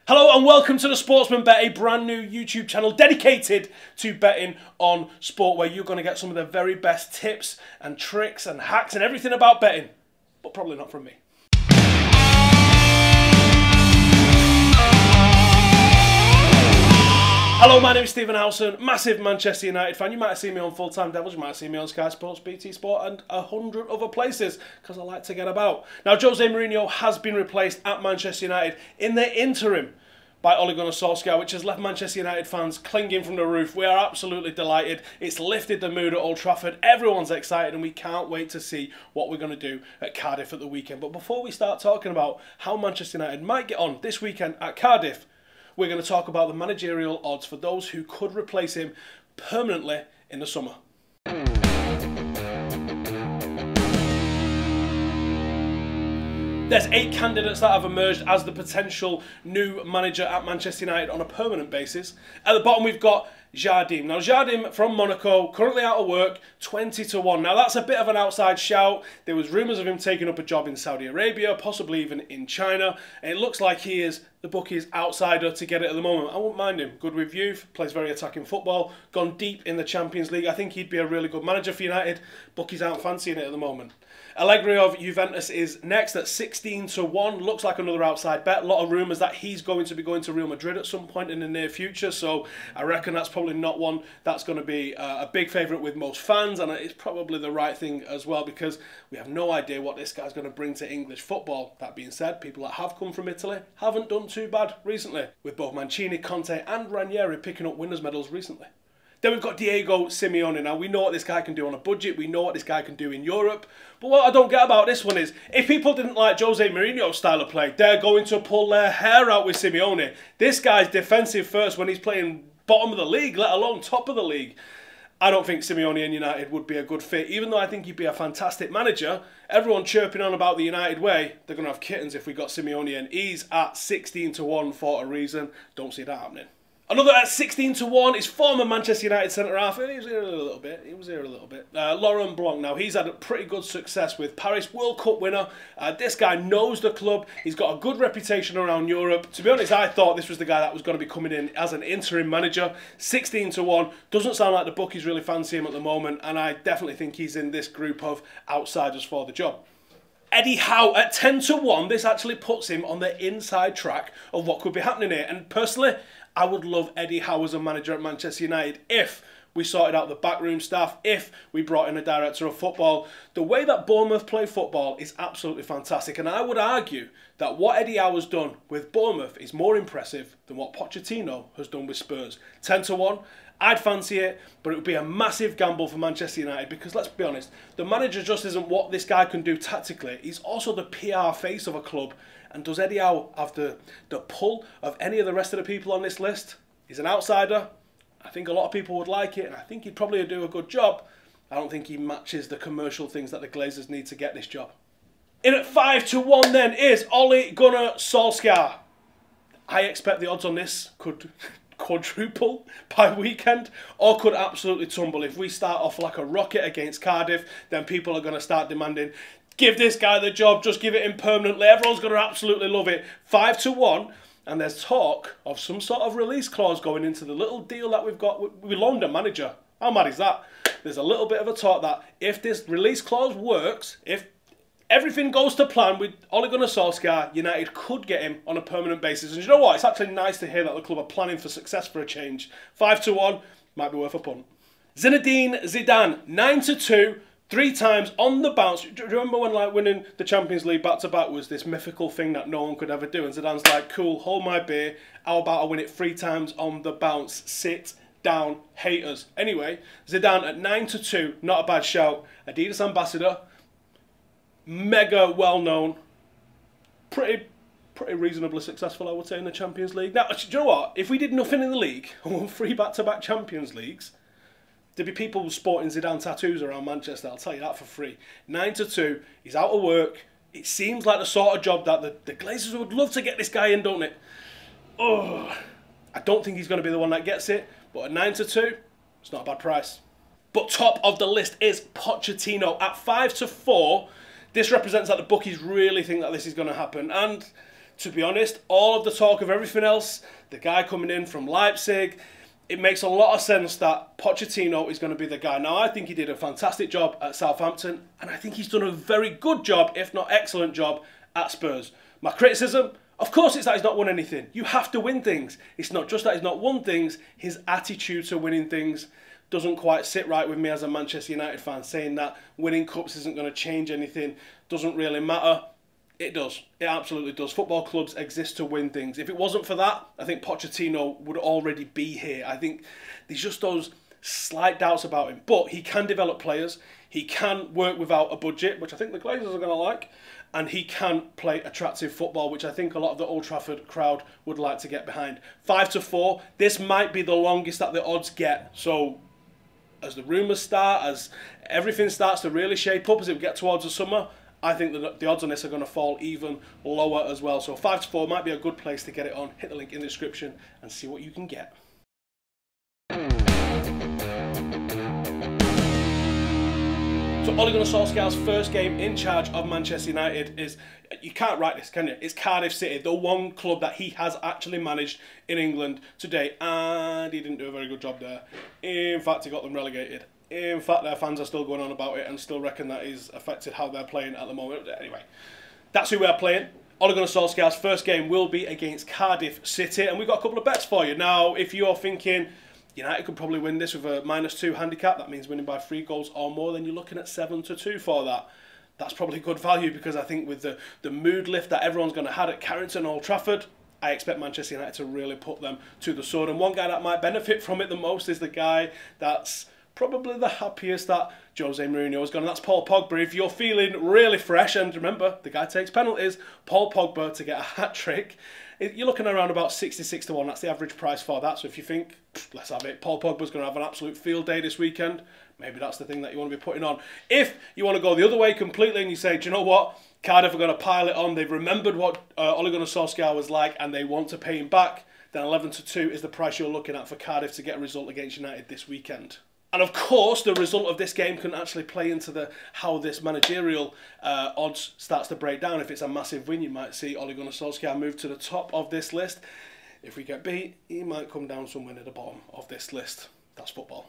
Hello and welcome to the Sportsman Bet, a brand new YouTube channel dedicated to betting on sport, where you're going to get some of the very best tips and tricks and hacks and everything about betting, but probably not from me. Hello, my name is Howson, massive Manchester United fan. You might have seen me on Full Time Devils, you might have seen me on Sky Sports, BT Sport and 100 other places because I like to get about. Now, Jose Mourinho has been replaced at Manchester United in the interim by Ole Gunnar Solskjaer, which has left Manchester United fans clinging from the roof. We are absolutely delighted. It's lifted the mood at Old Trafford. Everyone's excited and we can't wait to see what we're going to do at Cardiff at the weekend. But before we start talking about how Manchester United might get on this weekend at Cardiff, we're going to talk about the managerial odds for those who could replace him permanently in the summer. There's 8 candidates that have emerged as the potential new manager at Manchester United on a permanent basis. At the bottom we've got Jardim. Now Jardim from Monaco, currently out of work, 20 to 1. Now that's a bit of an outside shout. There was rumours of him taking up a job in Saudi Arabia, possibly even in China. And it looks like he is the bookie's outsider to get it at the moment. I wouldn't mind him. Good with youth, plays very attacking football, gone deep in the Champions League. I think he'd be a really good manager for United. Bookies aren't fancying it at the moment. Allegri of Juventus is next at 16 to 1. Looks like another outside bet. A lot of rumours that he's going to be going to Real Madrid at some point in the near future. So I reckon that's probably not one that's going to be a big favourite with most fans. And it's probably the right thing as well, because we have no idea what this guy's going to bring to English football. That being said, people that have come from Italy haven't done too bad recently, with both Mancini, Conte and Ranieri picking up winners' medals recently. Then we've got Diego Simeone. Now, we know what this guy can do on a budget. We know what this guy can do in Europe. But what I don't get about this one is, if people didn't like Jose Mourinho's style of play, they're going to pull their hair out with Simeone. This guy's defensive first when he's playing bottom of the league, let alone top of the league. I don't think Simeone and United would be a good fit. Even though I think he'd be a fantastic manager, everyone chirping on about the United way, they're going to have kittens if we got Simeone, and he's at 16 to 1 for a reason. Don't see that happening. Another at 16 to 1 is former Manchester United centre-half. He was here a little bit. Laurent Blanc. Now, he's had a pretty good success with Paris, World Cup winner. This guy knows the club. He's got a good reputation around Europe. To be honest, I thought this was the guy that was going to be coming in as an interim manager. 16 to 1. Doesn't sound like the bookies really fancy him at the moment, and I definitely think he's in this group of outsiders for the job. Eddie Howe at 10 to 1. This actually puts him on the inside track of what could be happening here. And personally, I would love Eddie Howe as a manager at Manchester United if we sorted out the backroom staff, if we brought in a director of football. The way that Bournemouth play football is absolutely fantastic, and I would argue that what Eddie Howe has done with Bournemouth is more impressive than what Pochettino has done with Spurs. 10 to 1. I'd fancy it, but it would be a massive gamble for Manchester United, because let's be honest, the manager just isn't what this guy can do tactically. He's also the PR face of a club. And does Eddie Howe have the pull of any of the rest of the people on this list? He's an outsider. I think a lot of people would like it, and I think he'd probably do a good job. I don't think he matches the commercial things that the Glazers need to get this job. In at 5 to 1 then is Ole Gunnar Solskjaer. I expect the odds on this could quadruple by weekend, or could absolutely tumble. If we start off like a rocket against Cardiff, then people are going to start demanding, give this guy the job, just give it him permanently. Everyone's going to absolutely love it. 5 to 1, and there's talk of some sort of release clause going into the little deal that we've got. We loaned a manager. How mad is that? There's a little bit of a talk that if this release clause works, if everything goes to plan with Ole Gunnar Solskjaer, United could get him on a permanent basis. And you know what? It's actually nice to hear that the club are planning for success for a change. 5 to 1, might be worth a punt. Zinedine Zidane, 9 to 2. 3 times on the bounce. Do you remember when like winning the Champions League back-to-back was this mythical thing that no one could ever do? And Zidane's like, cool, hold my beer. How about I win it 3 times on the bounce? Sit down, haters. Anyway, Zidane at 9 to 2, not a bad shout. Adidas ambassador, mega well-known, pretty reasonably successful, I would say, in the Champions League. Now, do you know what? If we did nothing in the league and won 3 back-to-back Champions Leagues, there'd be people sporting Zidane tattoos around Manchester, I'll tell you that for free. 9 to 2, he's out of work. It seems like the sort of job that the Glazers would love to get this guy in, don't it? Oh, I don't think he's going to be the one that gets it, but at 9 to 2, it's not a bad price. But top of the list is Pochettino at 5 to 4. This represents that the bookies really think that this is going to happen, and to be honest, all of the talk of everything else, the guy coming in from Leipzig, it makes a lot of sense that Pochettino is going to be the guy. Now, I think he did a fantastic job at Southampton, and I think he's done a very good job, if not excellent job, at Spurs. My criticism, of course, it's that he's not won anything. You have to win things. It's not just that he's not won things, his attitude to winning things doesn't quite sit right with me as a Manchester United fan, saying that winning cups isn't going to change anything, doesn't really matter. It does. It absolutely does. Football clubs exist to win things. If it wasn't for that, I think Pochettino would already be here. I think there's just those slight doubts about him. But he can develop players. He can work without a budget, which I think the Glazers are going to like. And he can play attractive football, which I think a lot of the Old Trafford crowd would like to get behind. 5-4. This might be the longest that the odds get. So as the rumours start, as everything starts to really shape up, as it get towards the summer, I think that the odds on this are going to fall even lower as well. So 5-4 might be a good place to get it on. Hit the link in the description and see what you can get. So Ole Gunnar Solskjaer's first game in charge of Manchester United is, you can't write this, can you? It's Cardiff City, the one club that he has actually managed in England today, and he didn't do a very good job there. In fact, he got them relegated. In fact, their fans are still going on about it and still reckon that he's affected how they're playing at the moment. Anyway, that's who we're playing. Ole Gunnar Solskjaer's first game will be against Cardiff City, and we've got a couple of bets for you. Now, if you're thinking United could probably win this with a -2 handicap, that means winning by 3 goals or more, then you're looking at 7-2 for that. That's probably good value, because I think with the mood lift that everyone's going to have at Carrington, Old Trafford, I expect Manchester United to really put them to the sword. And one guy that might benefit from it the most is the guy that's probably the happiest that Jose Mourinho has gone, and that's Paul Pogba. If you're feeling really fresh, and remember, the guy takes penalties, Paul Pogba to get a hat-trick, you're looking around about 66-1. That's the average price for that. So if you think, let's have it, Paul Pogba's going to have an absolute field day this weekend, maybe that's the thing that you want to be putting on. If you want to go the other way completely and you say, do you know what, Cardiff are going to pile it on, they've remembered what Ole Gunnar Solskjaer was like and they want to pay him back, then 11-2 is the price you're looking at for Cardiff to get a result against United this weekend. And of course, the result of this game can actually play into how this managerial odds starts to break down. If it's a massive win, you might see Ole Gunnar Solskjaer move to the top of this list. If we get beat, he might come down somewhere near the bottom of this list. That's football.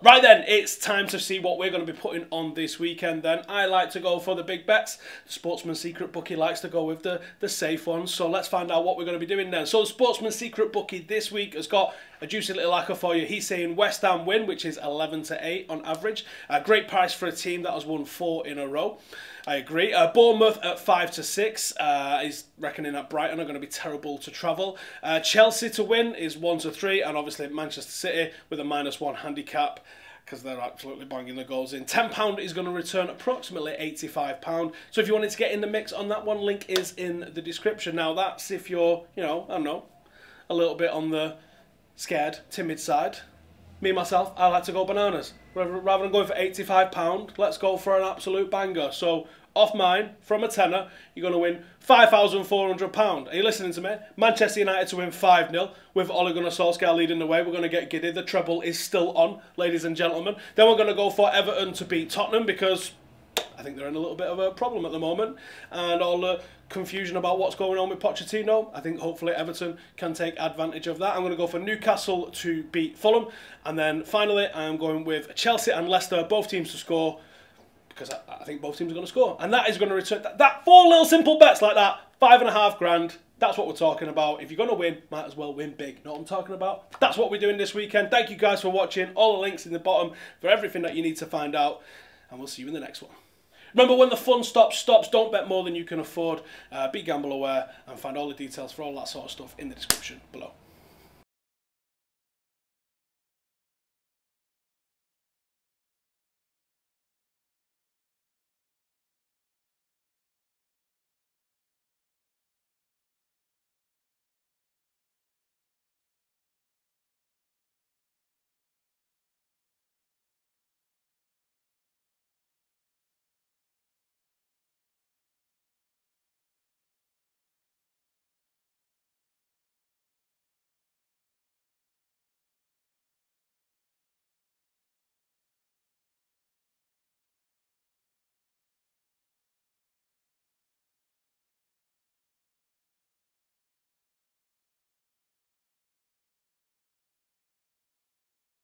Right then, it's time to see what we're going to be putting on this weekend then. I like to go for the big bets. The Sportsman Secret Bookie likes to go with the safe ones. So let's find out what we're going to be doing then. So the Sportsman Secret Bookie this week has got a juicy little acca for you. He's saying West Ham win, which is 11-8 on average. A great price for a team that has won 4 in a row. I agree. Bournemouth at 5-6. He's reckoning that Brighton are going to be terrible to travel. Chelsea to win is 1-3, and obviously Manchester City with a -1 handicap, because they're absolutely banging the goals in. £10 is going to return approximately £85. So if you wanted to get in the mix on that one, link is in the description. Now that's if you're, you know, I don't know, a little bit on the scared, timid side. Me, myself, I like to go bananas. Rather than going for £85, let's go for an absolute banger. So off mine, from a tenner, you're going to win £5,400. Are you listening to me? Manchester United to win 5-0 with Ole Gunnar Solskjaer leading the way. We're going to get giddy. The treble is still on, ladies and gentlemen. Then we're going to go for Everton to beat Tottenham, because I think they're in a little bit of a problem at the moment, and all the confusion about what's going on with Pochettino. I think hopefully Everton can take advantage of that. I'm going to go for Newcastle to beat Fulham, and then finally I'm going with Chelsea and Leicester, both teams to score, because I think both teams are going to score, and that is going to return that 4 little simple bets like that, £5.5 grand. That's what we're talking about. If you're going to win, might as well win big. Know what I'm talking about? That's what we're doing this weekend. Thank you guys for watching. All the links in the bottom for everything that you need to find out, and we'll see you in the next one. Remember, when the fun stops. Don't bet more than you can afford. Be gamble aware, and find all the details for all that sort of stuff in the description below.